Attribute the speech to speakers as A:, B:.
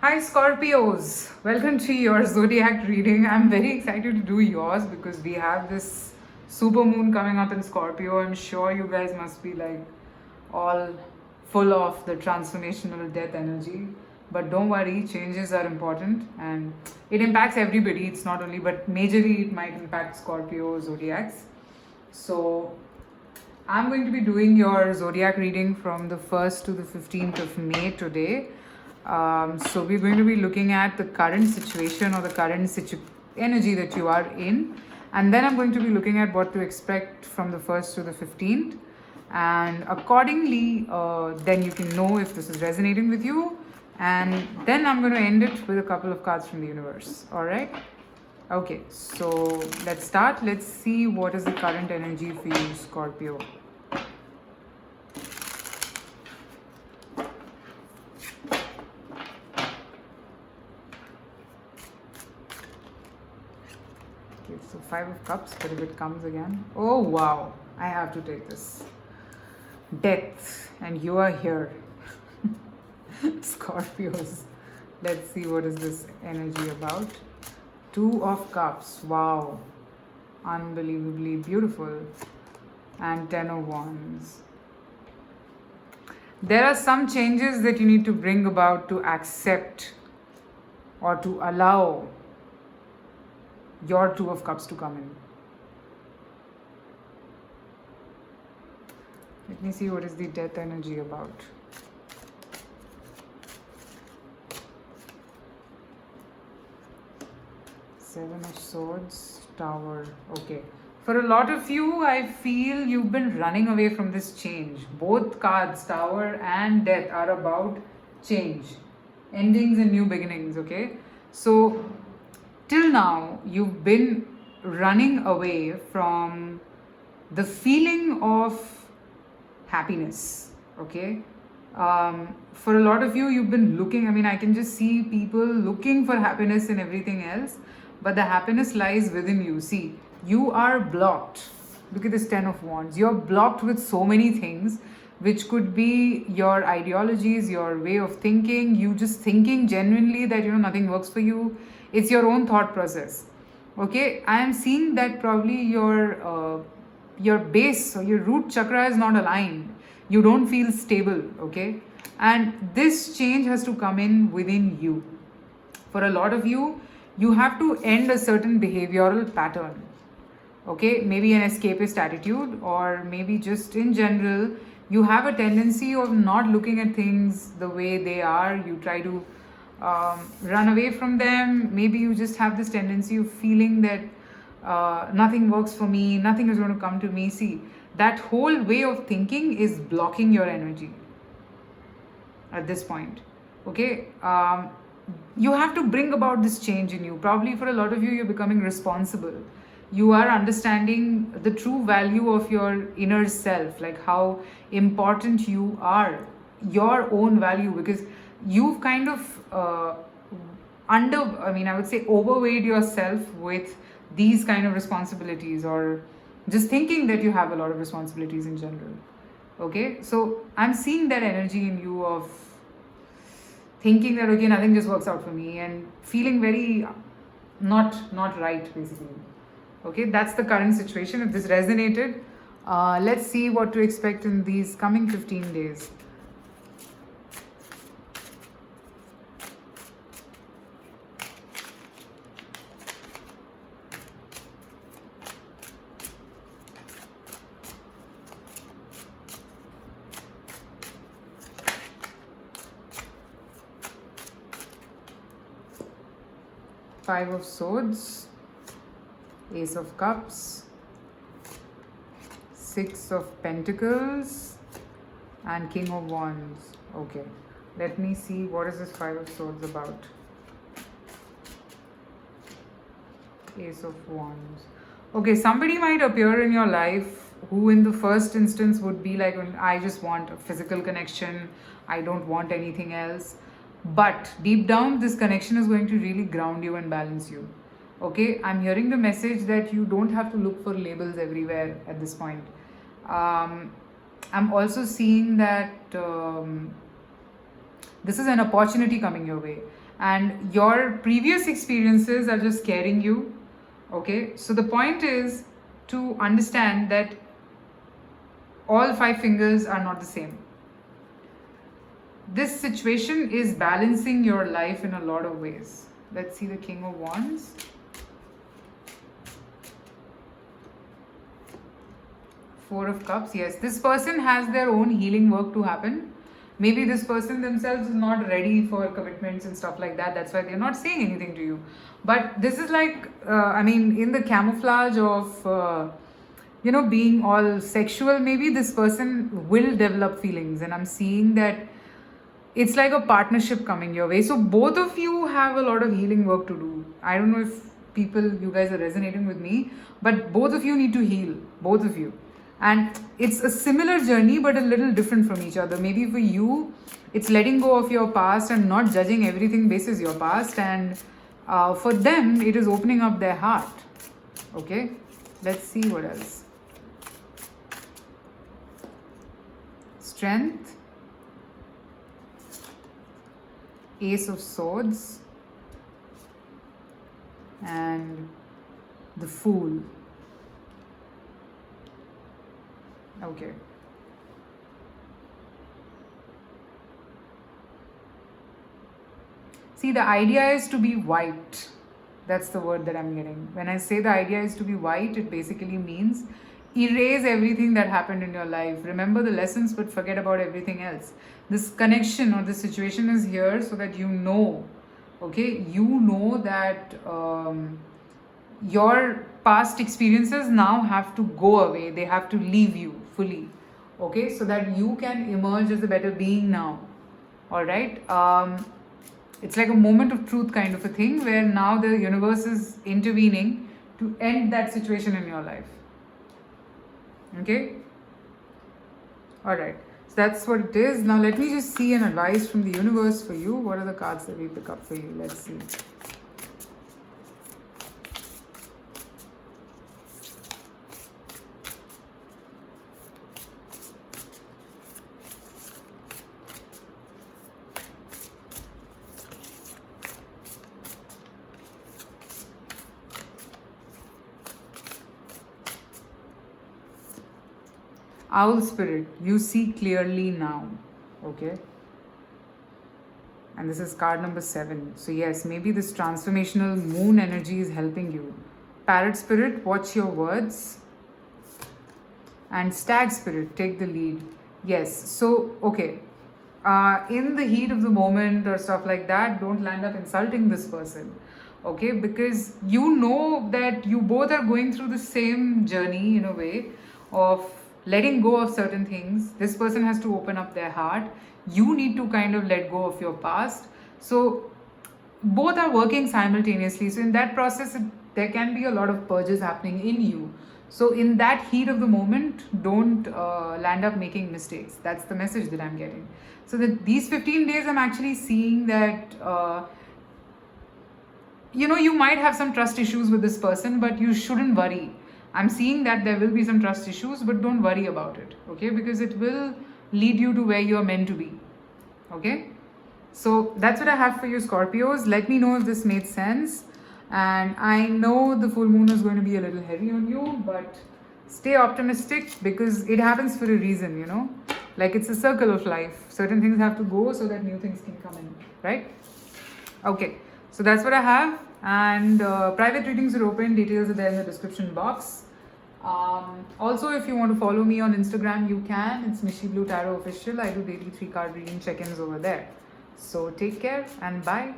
A: Hi Scorpios, welcome to your zodiac reading. I'm very excited to do yours because we have this super moon coming up in Scorpio. I'm sure you guys must be like all full of the transformational death energy. But don't worry, changes are important and it impacts everybody. It's not only, but majorly it might impact Scorpio zodiacs. So I'm going to be doing your zodiac reading from the 1st to the 15th of May today. So, we're going to be looking at the current situation or the current energy that you are in, and then I'm going to be looking at what to expect from the 1st to the 15th. And accordingly, then you can know if this is resonating with you. And then I'm going to end it with a couple of cards from the universe. All right. Okay, so let's start. Let's see what is the current energy for you, Scorpio. Okay, so Five of Cups, but if it comes again. Oh wow, I have to take this. Death, and you are here. Scorpios. Let's see what is this energy about. Two of Cups. Wow. Unbelievably beautiful. And Ten of Wands. There are some changes that you need to bring about to accept or to allow your Two of Cups to come in. Let me see what is the death energy about. Seven of Swords, Tower. Okay. For a lot of you, I feel you've been running away from this change. Both cards, Tower and Death, are about change, endings and new beginnings. Okay. So, till now, you've been running away from the feeling of happiness. Okay. For a lot of you, you've been looking, I can just see people looking for happiness in everything else, but the happiness lies within you. See, you are blocked. Look at this Ten of Wands. You're blocked with so many things, which could be your ideologies, your way of thinking, you just thinking genuinely that nothing works for you. It's your own thought process. Okay, I am seeing that probably your base or your root chakra is not aligned. You don't feel stable. Okay, and this change has to come in within you. For a lot of you, you have to end a certain behavioral pattern. Okay, maybe an escapist attitude, or maybe just in general you have a tendency of not looking at things the way they are. You try to run away from them. Maybe you just have this tendency of feeling that nothing works for me, nothing is going to come to me. See, that whole way of thinking is blocking your energy at this point. Okay, you have to bring about this change in you. Probably for a lot of you, you're becoming responsible. You are understanding the true value of your inner self, like how important you are, your own value, because you've kind of I would say overweighed yourself with these kind of responsibilities, or just thinking that you have a lot of responsibilities in general. Okay, so I'm seeing that energy in you of thinking that okay, nothing just works out for me, and feeling very not right basically. Okay, that's the current situation. If this resonated, let's see what to expect in these coming 15 days. Five of Swords, Ace of Cups, Six of Pentacles, and King of Wands. Okay, let me see what is this Five of Swords about. Ace of Wands. Okay, somebody might appear in your life who in the first instance would be like, I just want a physical connection, I don't want anything else. But deep down, this connection is going to really ground you and balance you. Okay, I'm hearing the message that you don't have to look for labels everywhere at this point. I'm also seeing that this is an opportunity coming your way. and your previous experiences are just scaring you. Okay, so the point is to understand that all 5 fingers are not the same. This situation is balancing your life in a lot of ways. Let's see the King of Wands. Four of Cups. Yes, this person has their own healing work to happen. Maybe this person themselves is not ready for commitments and stuff like that. That's why they're not saying anything to you. But this is like, in the camouflage of, being all sexual, maybe this person will develop feelings. And I'm seeing that it's like a partnership coming your way. So both of you have a lot of healing work to do. I don't know if you guys are resonating with me, but both of you need to heal. Both of you. And it's a similar journey but a little different from each other. Maybe for you it's letting go of your past and not judging everything basis your past, and for them it is opening up their heart. Okay, let's see what else. Strength, Ace of Swords, and the Fool. Okay. See, the idea is to be white. That's the word that I'm getting. When I say the idea is to be white, it basically means erase everything that happened in your life. Remember the lessons, but forget about everything else. This connection or this situation is here so that you know, okay, that your past experiences now have to go away. They have to leave you fully, okay, so that you can emerge as a better being now. All right. It's like a moment of truth kind of a thing, where now the universe is intervening to end that situation in your life. Okay. All right. So that's what it is. Now let me just see an advice from the universe for you. What are the cards that we pick up for you? Let's see. Owl Spirit, you see clearly now. Okay. And this is card number 7. So yes, maybe this transformational moon energy is helping you. Parrot Spirit, watch your words. And Stag Spirit, take the lead. Yes. So, okay. In the heat of the moment or stuff like that, don't land up insulting this person. Okay. Because you know that you both are going through the same journey in a way of letting go of certain things. This person has to open up their heart. You need to kind of let go of your past. So both are working simultaneously. So in that process, there can be a lot of purges happening in you. So in that heat of the moment, don't land up making mistakes. That's the message that I'm getting. So these 15 days, I'm actually seeing that, you might have some trust issues with this person, but you shouldn't worry. I'm seeing that there will be some trust issues, but don't worry about it, okay? Because it will lead you to where you are meant to be, okay? So that's what I have for you, Scorpios. Let me know if this made sense. And I know the full moon is going to be a little heavy on you, but stay optimistic because it happens for a reason, Like it's a circle of life. Certain things have to go so that new things can come in, right? Okay, so that's what I have. And private readings are open. Details are there in the description box. Also, if you want to follow me on Instagram, you can. It's Mishi Blue Tarot Official. I do daily 3-card reading check-ins over there. So take care and bye.